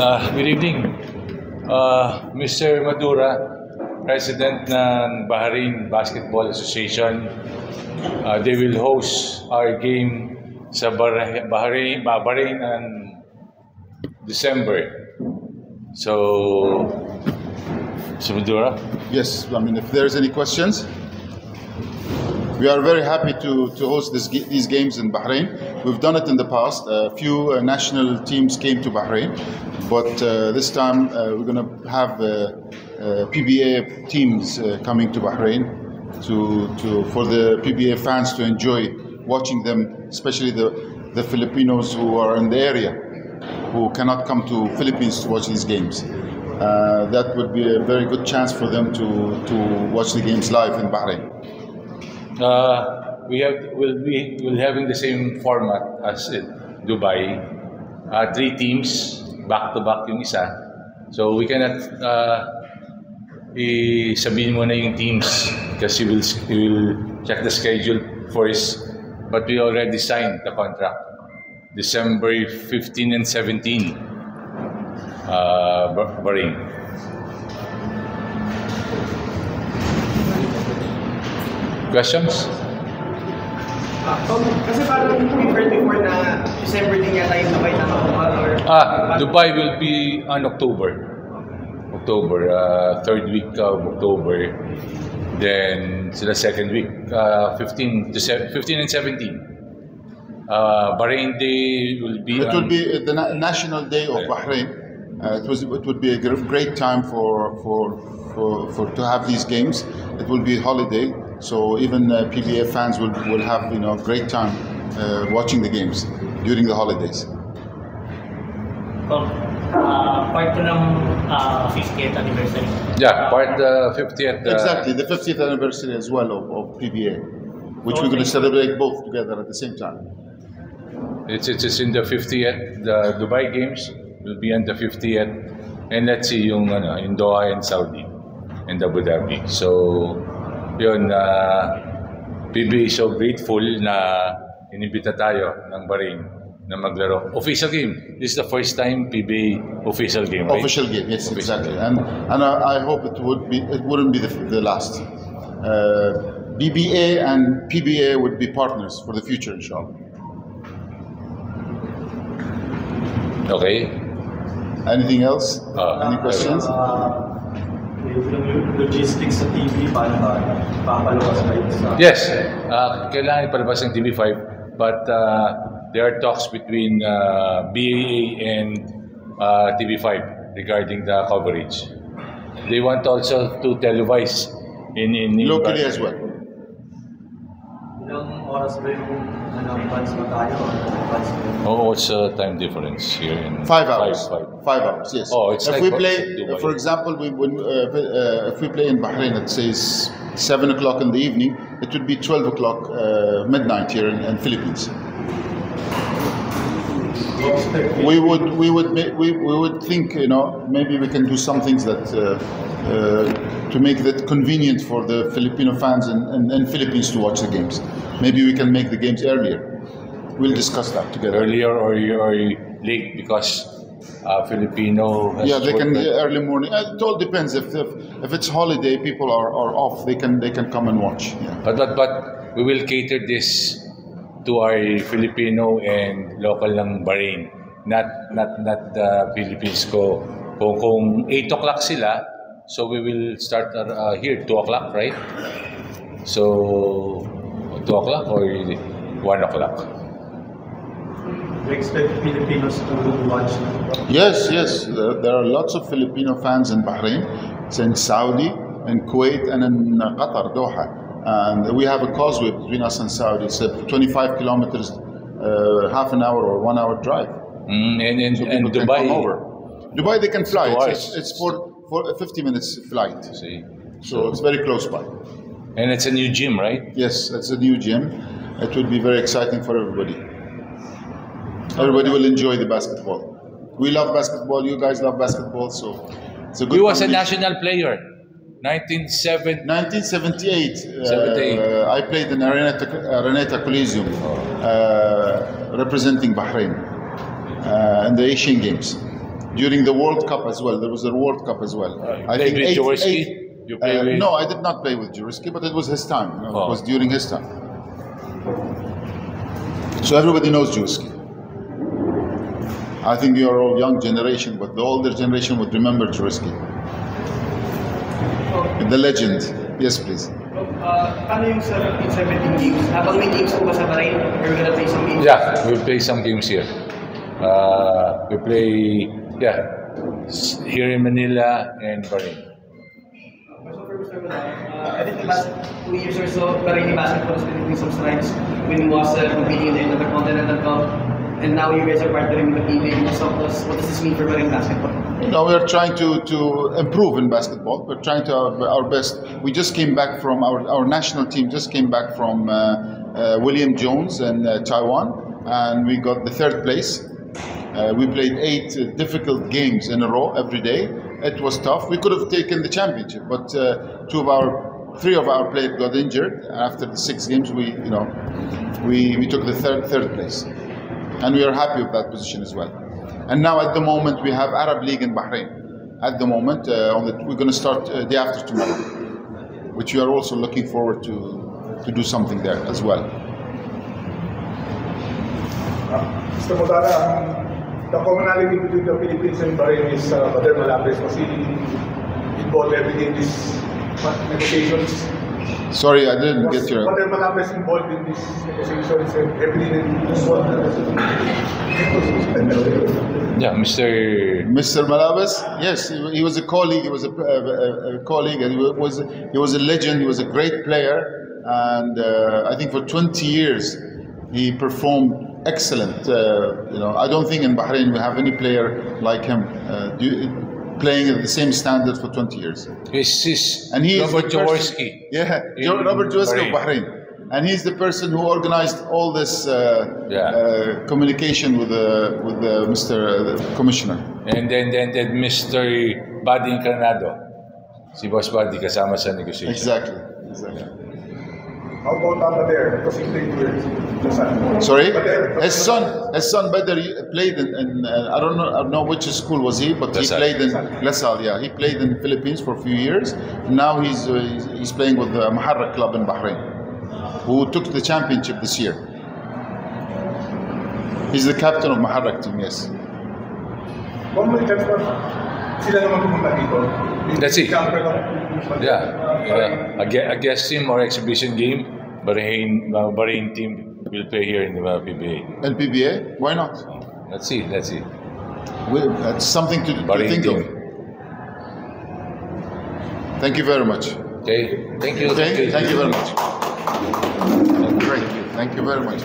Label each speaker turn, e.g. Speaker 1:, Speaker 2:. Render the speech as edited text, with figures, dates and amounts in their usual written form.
Speaker 1: Good evening, Mr. Madura, President ng Bahrain Basketball Association. They will host our game sa Bahrain on December. So, Mr. Madura?
Speaker 2: Yes, I mean, if there's any questions, we are very happy to host these games in Bahrain. We've done it in the past. A few national teams came to Bahrain, but this time we're going to have PBA teams coming to Bahrain for the PBA fans to enjoy watching them, especially the Filipinos who are in the area who cannot come to Philippines to watch these games. That would be a very good chance for them to watch the games live in Bahrain.
Speaker 1: We'll be having the same format as in Dubai. 3 teams, back-to-back yung isa. So we cannot sabihin mo na yung teams kasi we will check the schedule first. But we already signed the contract. December 15 and 17, Bahrain. Questions?
Speaker 3: Kasi parang before na December din yata yung Dubai na or
Speaker 1: Dubai will be on October, third week of October. Then sila second week, 15 and 17. Bahrain Day will be.
Speaker 2: It will be the National Day of Bahrain. It would be a great time to have these games. It will be a holiday. So even PBA fans will have great time watching the games during the holidays.
Speaker 4: Part to ng 50th anniversary.
Speaker 1: Yeah, part 50th.
Speaker 2: Exactly, the 50th anniversary as well of PBA, which we're going to celebrate both together at the same time.
Speaker 1: It's in the 50th. The Dubai games will be on the 50th, and let's see yung in Doha and Saudi and Abu Dhabi. So yun, PBA is so grateful na inibita tayo ng Bahrain na maglaro. Official game. This is the first time PBA official game, right?
Speaker 2: Official game, yes,
Speaker 1: official
Speaker 2: exactly.
Speaker 1: Game.
Speaker 2: And I hope it wouldn't be the last. BBA and PBA would be partners for the future, inshallah.
Speaker 1: Okay.
Speaker 2: Anything else? Any questions?
Speaker 3: Yung logistics sa TV, paano ba? Papalabas ba yun sa...
Speaker 1: Yes, kailangan ipalabas ng TV5, but there are talks between BAA and TV5 regarding the coverage. They want also to televise in
Speaker 2: locally as well.
Speaker 3: Ilang oras ba yung advance ba tayo?
Speaker 1: What's the time difference here?
Speaker 2: 5 hours. 5 hours, yes.
Speaker 1: Oh, it's
Speaker 2: if
Speaker 1: like
Speaker 2: we play,
Speaker 1: Dubai.
Speaker 2: for example, if we play in Bahrain, it says 7 o'clock in the evening, it would be 12 o'clock midnight here in Philippines. We would think, maybe we can do some things that to make that convenient for the Filipino fans in Philippines to watch the games. Maybe we can make the games earlier. We'll discuss that together.
Speaker 1: Earlier or late because Filipino.
Speaker 2: Yeah, they can early morning. It all depends. If it's holiday, people are off. They can come and watch. Yeah.
Speaker 1: But we will cater this to our Filipino and local ng Bahrain, not the Philippines ko. Kung 8 o'clock sila, so we will start here 2 o'clock, right? So 2 o'clock or 1 o'clock?
Speaker 3: Do you expect Filipinos to watch?
Speaker 2: Yes. There are lots of Filipino fans in Bahrain, it's in Saudi, in Kuwait, and in Qatar, Doha. And we have a causeway between us and Saudi. It's 25 kilometers, half an hour or 1 hour drive.
Speaker 1: And Dubai?
Speaker 2: Dubai, they can fly. It's
Speaker 1: for
Speaker 2: a 50 minutes flight.
Speaker 1: See.
Speaker 2: So it's very close by.
Speaker 1: And it's a new gym, right?
Speaker 2: Yes, it's a new gym. It will be very exciting for everybody. Everybody will enjoy the basketball. We love basketball. You guys love basketball, so it's a good.
Speaker 1: You was a national player,
Speaker 2: 1978.
Speaker 1: 78.
Speaker 2: I played in Araneta Coliseum, representing Bahrain in the Asian Games. during the World Cup as well. There was a World Cup as well. I
Speaker 1: played with Jaworski? You played with...
Speaker 2: No, I did not play with Jaworski, but it was his time. You know, It was during his time. So everybody knows Jaworski. I think you are all young generation, but the older generation would remember Jaworski. The legend. Yes, please.
Speaker 3: Paano yung 17 games? Habang may games po ba sa Bahrain? We're gonna play some games?
Speaker 1: Yeah, we'll play some games here. We play, here in Manila and Bahrain.
Speaker 3: So for Mr. Malang, I think the last 2 years or so, Bahraini basketball has been doing some strides when he was competing in the Intercontinental Cup. And now you guys are partnering with the PBA. What does this mean for Bahrain basketball?
Speaker 2: No, we are trying to improve in basketball. We're trying to our best. We just came back from our national team. Just came back from William Jones in Taiwan, and we got the 3rd place. We played 8 difficult games in a row every day. It was tough. We could have taken the championship, but 3 of our players got injured. After the 6 games, we took the third place. And we are happy with that position as well. And now at the moment we have Arab League in Bahrain. At the moment, we're going to start day after tomorrow, which we are also looking forward to do something there as well.
Speaker 5: Mr. Modara, the commonality between the Philippines and Bahrain is Bader Malabres was involved heavily in these negotiations.
Speaker 2: Sorry, I didn't get your...
Speaker 5: Bader Malabres involved in these negotiations and heavily involved.
Speaker 1: Yeah,
Speaker 2: Mr. Malabres, yes, he was a colleague. He was a colleague, and he was a legend. He was a great player, and I think for 20 years he performed excellent. I don't think in Bahrain we have any player like him playing at the same standard for 20 years.
Speaker 1: And he
Speaker 2: is
Speaker 1: Robert Jaworski.
Speaker 2: Yeah, Robert Jaworski of Bahrain. And he's the person who organized all this communication with Mr. Commissioner.
Speaker 1: And then Mr. Buddy Encarnado. Si Boss Buddy kasama sa negotiation.
Speaker 2: Exactly.
Speaker 5: How about Bader? Because he played here.
Speaker 2: Sorry? His son Bader played in I don't know which school was he, but he played in LaSalle. Yeah, he played in the Philippines for a few years. Now he's playing with the Muharrak club in Bahrain, who took the championship this year. He's the captain of Muharrak team, yes.
Speaker 1: That's it. Yeah, a guest team or exhibition game, Bahrain team will play here in the PBA.
Speaker 2: And PBA? Why not?
Speaker 1: Let's see.
Speaker 2: That's something to think of. Thank you very much.
Speaker 1: Okay, thank you.
Speaker 2: Okay, thank you very much. Great, thank you very much.